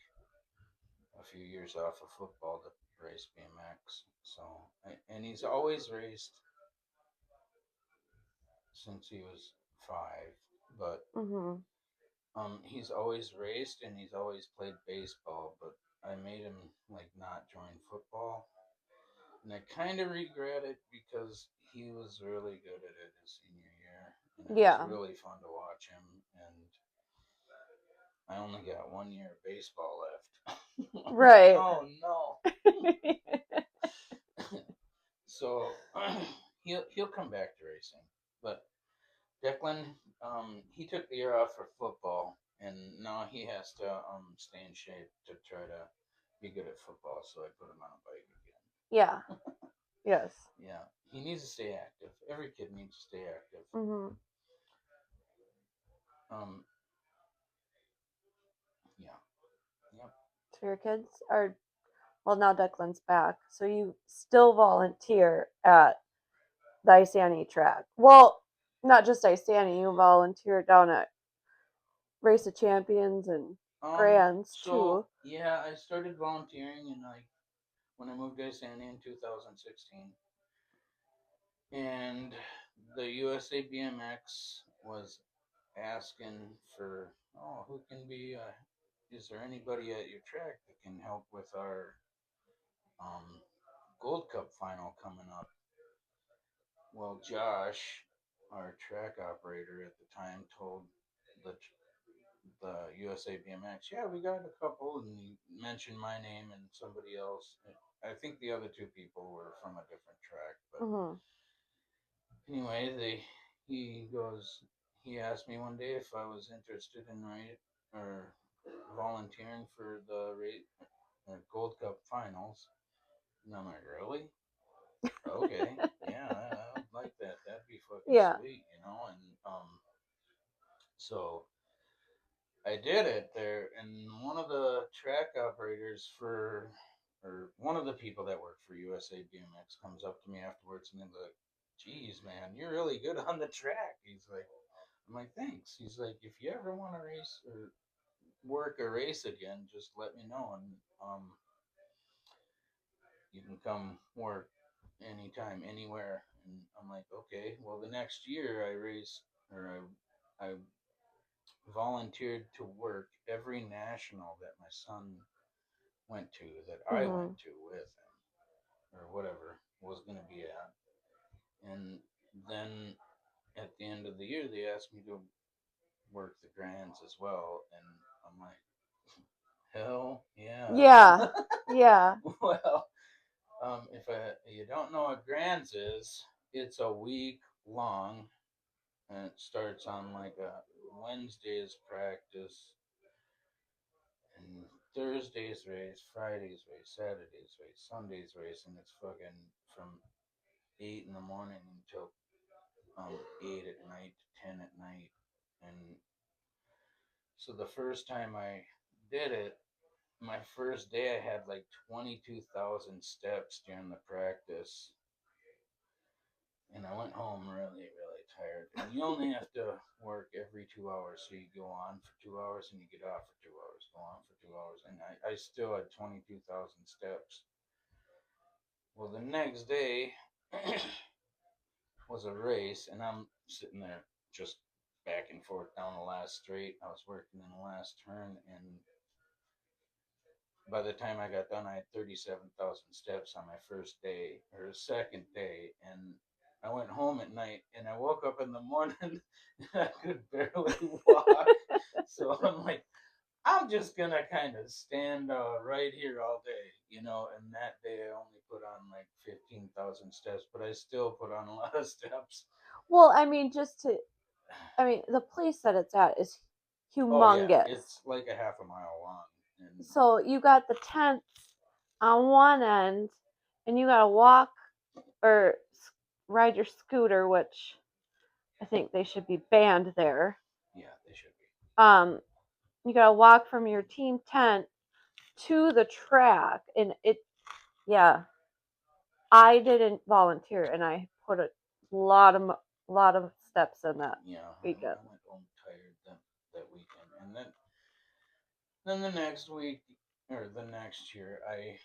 a few years off of football to race BMX. So, and he's always raced since he was 5, but Mhm. he's always raced and he's always played baseball. But I made him like not join football, and I kind of regret it because he was really good at it his senior year, and it was Yeah. really fun to watch him. And I only got 1 year of baseball left. I'm like, Right. oh no. So he'll come back to racing, but Declan, he took the year off for football, and now he has to stay in shape to try to be good at football. So I put him on a bike again. Yeah. Yes. Yeah, he needs to stay active. Every kid needs to stay active. Mhm. Um, yeah, yep. So your kids are well now Declan's back, so you still volunteer at the Isani track. Well, not just Isani, you volunteer down at Race of Champions and Grands So too. yeah, I started volunteering in like when I moved to San in 2016, and the USA BMX was asking for, oh, who can be, is there anybody at your track that can help with our um, Gold Cup final coming up? Well, Josh, our track operator at the time, told the USA BMX, yeah, we got a couple, and he mentioned my name and somebody else. I think the other two people were from a different track, but Mhm. anyway, he asked me one day if I was interested in or volunteering for the Gold Cup finals, and I'm like, really? Okay, yeah, I would like that. That'd be fucking Yeah. sweet. And so I did it there, and one of the track operators or one of the people that work for USA BMX comes up to me afterwards and he's like, "Geez, man, you're really good on the track." He's like, "I'm like, thanks." He's like, "If you ever want to race or work a race again, just let me know, and you can come work anytime, anywhere." And I'm like, okay. Well, the next year I raced, or I volunteered to work every national that my son went to, that I Mhm. went to with him, or whatever was going to be at. And then at the end of the year, they asked me to work the grands as well. And I'm like, hell yeah. Yeah. Yeah. Well, if you don't know what grands is, it's a week long, and it starts on like a Wednesday's practice, and Thursday's race, Friday's race, Saturday's race, Sunday's race, and it's fucking from 8 in the morning until 8 at night to 10 at night. And so the first time I did it, my first day I had like 22,000 steps during the practice, and I went home really, really tired. And you only have to work every 2 hours, so you go on for 2 hours and you get off for 2 hours, go on for 2 hours, and I still had 22,000 steps. Well, the next day was a race, and I'm sitting there just back and forth down the last straight. I was working in the last turn, and by the time I got done, I had 37,000 steps on my first day or second day, and I went home at night, and I woke up in the morning and I could barely walk. So I'm like, I'm just gonna kind of stand right here all day. And that day I only put on like 15,000 steps, but I still put on a lot of steps. Well, the place that it's at is Oh yeah, humongous. it's like a half a mile long. And So you got the tents on one end, and you gotta walk or ride your scooter, which I think they should be banned there. yeah, they should be. You gotta walk from your team tent to the track, and yeah, I didn't volunteer, and I put a lot of steps in that Yeah, weekend. I went home tired that weekend, and then the next week or the next year, I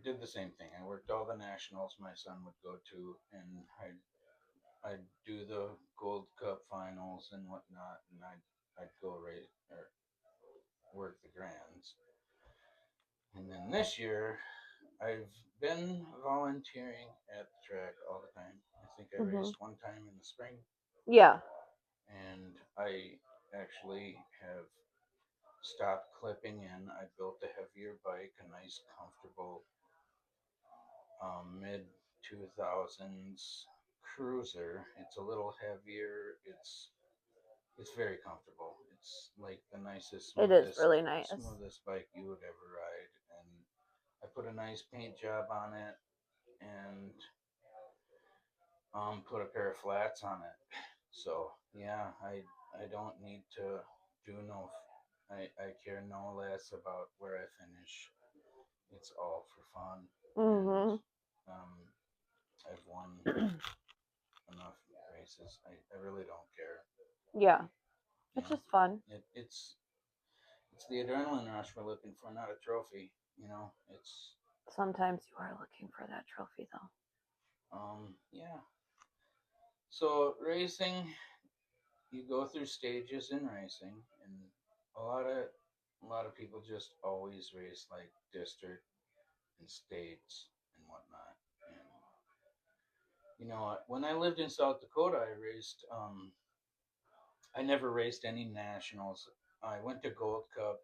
did the same thing. I worked all the nationals my son would go to, and I'd do the Gold Cup finals and whatnot, and I'd go right or work the grands. And then this year, I've been volunteering at the track all the time. I think I Hmm. raced one time in the spring, Yeah, and I actually have stopped clipping in. I built a heavier bike, a nice, comfortable mid 2000s cruiser. It's a little heavier. It's very comfortable. It's like the nicest, it is smoothest, really nice. smoothest bike you would ever ride. And I put a nice paint job on it, and put a pair of flats on it. So yeah, I don't need to do no. I care no less about where I finish. It's all for fun, and Hmm. um, I've won enough races. I really don't care. Yeah, You it's know, just fun. it's the adrenaline rush we're looking for, not a trophy. It's Sometimes you are looking for that trophy, though. yeah. So racing, you go through stages in racing, and a lot of a lot of people just always race like district and states and whatnot. And when I lived in South Dakota, I raced. I never raced any nationals. I went to Gold Cup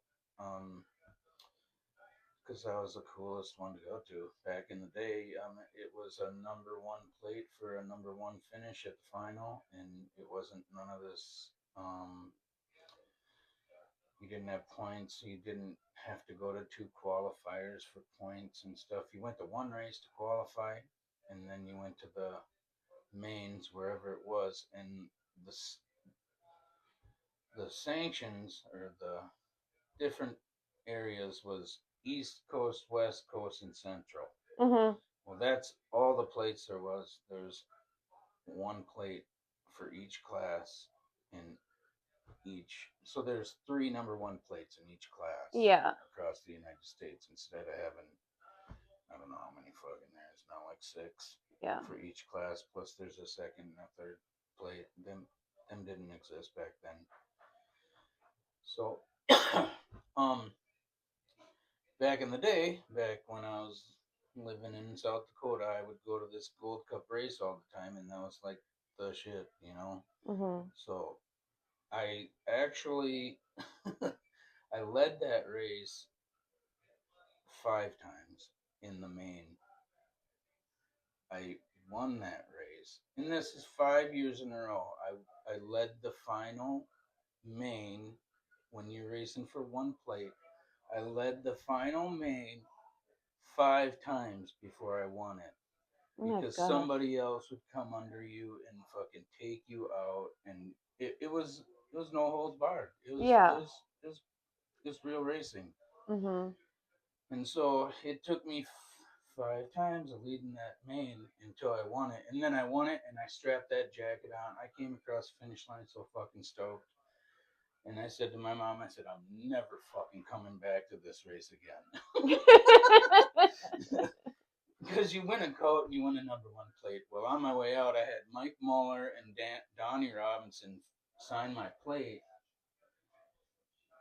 because that was the coolest one to go to back in the day. It was a number one plate for a number one finish at the final, and it wasn't none of this. You didn't have points. You didn't have to go to two qualifiers for points and stuff. You went to one race to qualify, and then you went to the mains wherever it was, and the the sanctions or the different areas was East Coast, West Coast, and Central. Hmm. Well, that's all the plates there was. There's one plate for each class in each. So there's three number one plates in each class Yeah. across the United States instead of having, I don't know how many fucking there's now, like six. Yeah. for each class. Plus, there's a second and a third plate. Them didn't exist back then. So, um, back in the day, back when I was living in South Dakota, I would go to this Gold Cup race all the time, and that was like the shit, you know. Mhm. So I actually I led that race 5 times in the main. I won that race, and this is 5 years in a row. I led the final main when you're racing for one plate. I led the final main 5 times before I won it Oh my because gosh. somebody else would come under you and fucking take you out, and it was no holds barred. It was it Yeah. was it was just real racing. Mhm. And so it took me 5 times of leading that main until I won it. And then I won it and I strapped that jacket on. I came across the finish line so fucking stoked. And I said to my mom, I said, I'm never fucking coming back to this race again. Because you win a coat and you win a #1 plate. Well, on my way out, I had Mike Muller and Donnie Robinson sign my plate.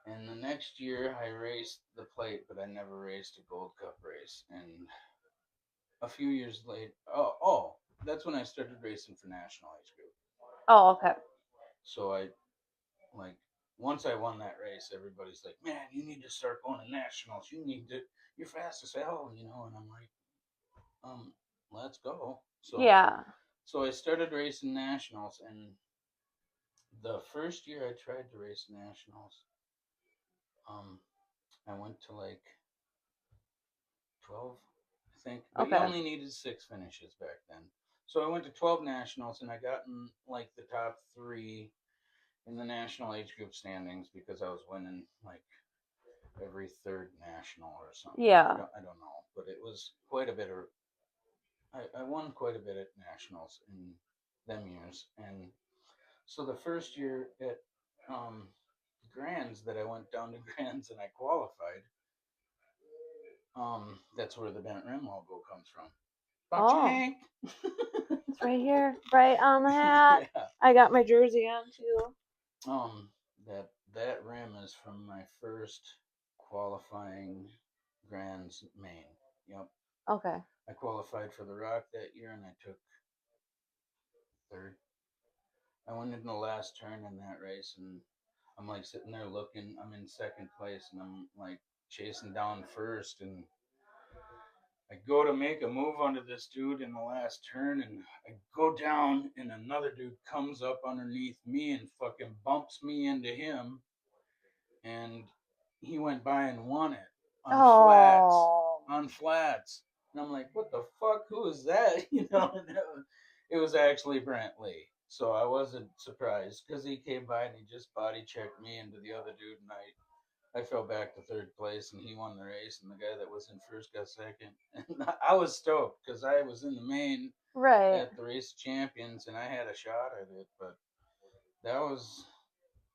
And the next year, I raced the plate, but I never raced a Gold Cup race. And a few years later, that's when I started racing for national age group. Oh, okay. So I like once I won that race, everybody's like, "Man, you need to start going to nationals. You're fast as hell, you know." And I'm like, let's go. So Yeah. so I started racing nationals, and the first year I tried to race nationals, um, I went to like 12, I think. But you Okay. only needed 6 finishes back then. So I went to 12 nationals, and I got in like the top 3 in the national age group standings because I was winning like every third national or something. Yeah. I don't know, but it was quite a bit of. I won quite a bit at nationals in them years, and so the first year at um, Grands that I went down to Grands and I qualified. That's where the bent rim logo comes from. Oh, Ba-chank! it's right here, right on the hat. Yeah. I got my jersey on too. Um, that rim is from my first qualifying Grands main. Yep. Okay. I qualified for the Rock that year and I took third. I went in the last turn in that race and I'm like sitting there looking. I'm in second place and I'm like chasing down first and I go to make a move onto this dude in the last turn, and I go down, and another dude comes up underneath me and fucking bumps me into him, and he went by and won it on flats, Oh. on flats. And I'm like, what the fuck? Who is that? You know, and it was actually Brent Lee. So I wasn't surprised because he came by and he just body checked me into the other dude, and I fell back to third place, and he won the race, and the guy that was in first got second. And I was stoked because I was in the main Right. at the race of champions, and I had a shot at it. But that was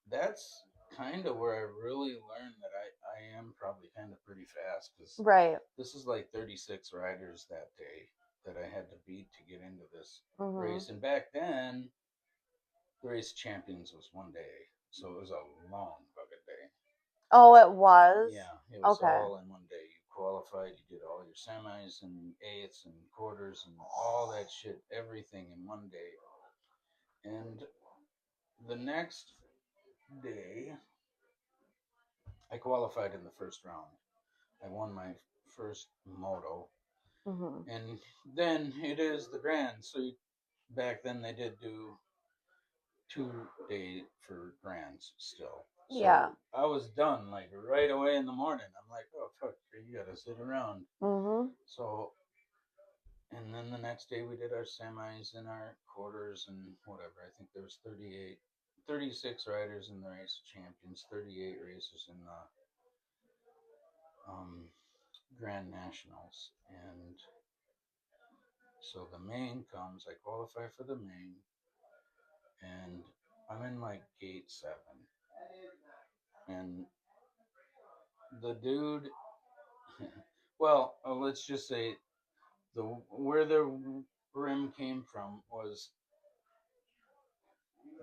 that's kind of where I really learned that I am probably kind of pretty fast because Right. this is like 36 riders that day that I had to beat to get into this Mhm. race. And back then, the race of champions was one day, so it was a long fucking day. Oh, it was. Yeah, it was Okay. all in one day. You qualified, you did all your semis and eighths and quarters and all that shit, everything in one day. And the next day, I qualified in the first round. I won my first moto. Mhm. And then it is the grand. So back then they did do 2 day for grands still. Yeah. So I was done like right away in the morning. I'm like, oh fuck, you gotta sit around. Mhm. So and then the next day we did our semis and our quarters and whatever. I think there was 36 riders in the race of champions, 38 races in the Grand Nationals. And so the main comes, I qualify for the main, and I'm in like gate 7. And the dude, well, let's just say the where the rim came from was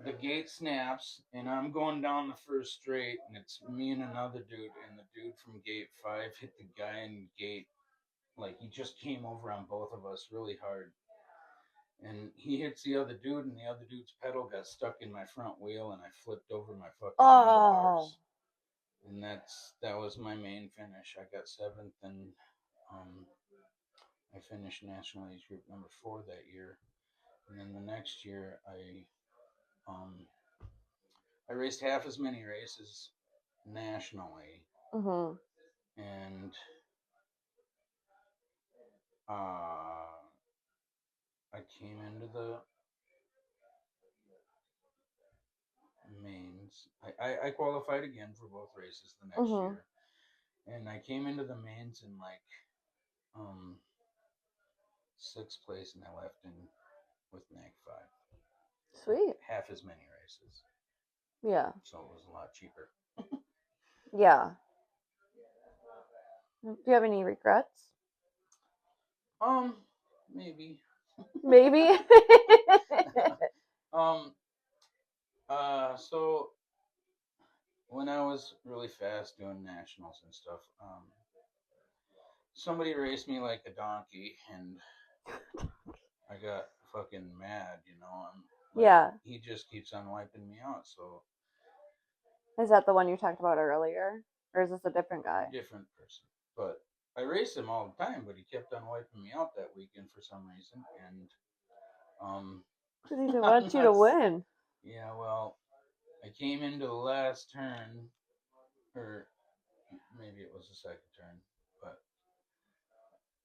the gate snaps, and I'm going down the first straight, and it's me and another dude, and the dude from gate 5 hit the guy in gate, like he just came over on both of us really hard. And he hits the other dude, and the other dude's pedal got stuck in my front wheel, and I flipped over my fucking handlebars. And that was my main finish. I got 7th, and I finished National Age Group number 4 that year. And then the next year, I raced half as many races nationally, and I came into the mains. I qualified again for both races the next year, and I came into the mains in like 6th place, and I left in with NAG 5. Sweet. Half as many races. Yeah. So it was a lot cheaper. Yeah. Do you have any regrets? Maybe. Maybe. So when I was really fast doing nationals and stuff, somebody raced me like a donkey, and I got fucking mad, Yeah. He just keeps on wiping me out, so. Is that the one you talked about earlier? Or is this a different guy? Different person. But I raced him all the time, but he kept on wiping me out that weekend for some reason, and because he wants you to win. Yeah, well, I came into the last turn, or maybe it was the second turn, but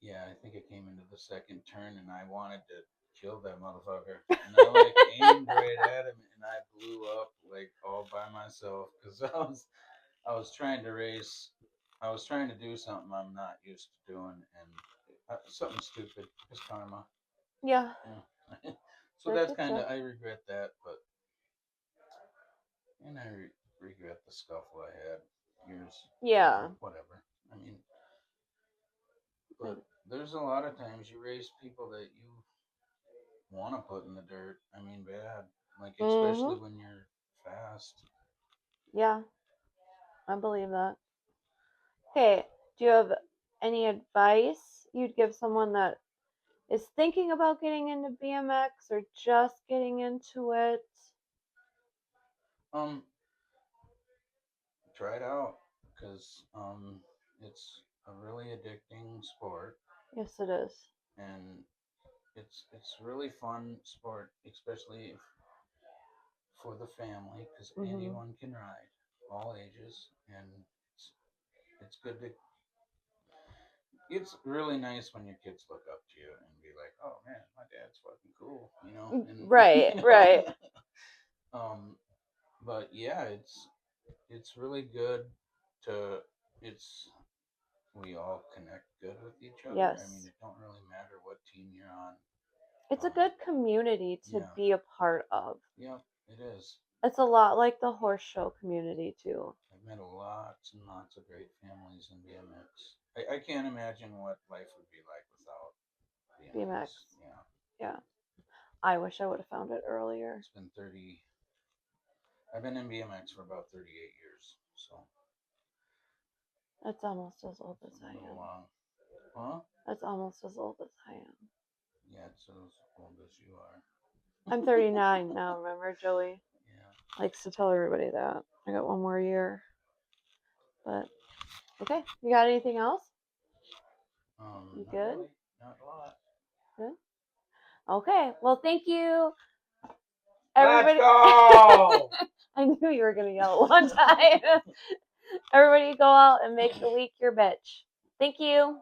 yeah, I think I came into the second turn, and I wanted to kill that motherfucker, and I aimed right at him, and I blew up all by myself because I was trying to race. I was trying to do something I'm not used to doing, and something stupid. It's karma. Yeah. So that's kind of, I regret that, and I regret the scuffle I had years. Yeah. Whatever. I mean, but there's a lot of times you race people that you want to put in the dirt. I mean, bad. Especially when you're fast. Yeah. I believe that. Okay. Do you have any advice you'd give someone that is thinking about getting into BMX or just getting into it? Try it out, because it's a really addicting sport. Yes, it is. And it's really fun sport, especially for the family, because anyone can ride, all ages, and it's good to. It's really nice when your kids look up to you and be like, "Oh man, my dad's fucking cool," And, right, right. But yeah, it's really good to. We all connect good with each other. Yes. I mean, it don't really matter what team you're on. It's a good community to be a part of. Yeah, it is. It's a lot like the horse show community too. I've met lots and lots of great families in BMX. I can't imagine what life would be like without BMX. Yeah. I wish I would have found it earlier. It's been 30. I've been in BMX for about 38 years, so. That's almost as old as I am. Long. Huh? That's almost as old as I am. Yeah, it's as old as you are. I'm 39 now, remember, Joey? Yeah. Likes to tell everybody that. I got one more year. But, okay. You got anything else? You good? Really, not a lot. Good? Okay. Well, thank you, everybody. Let's go! I knew you were going to yell at one time. Everybody go out and make the week your bitch. Thank you.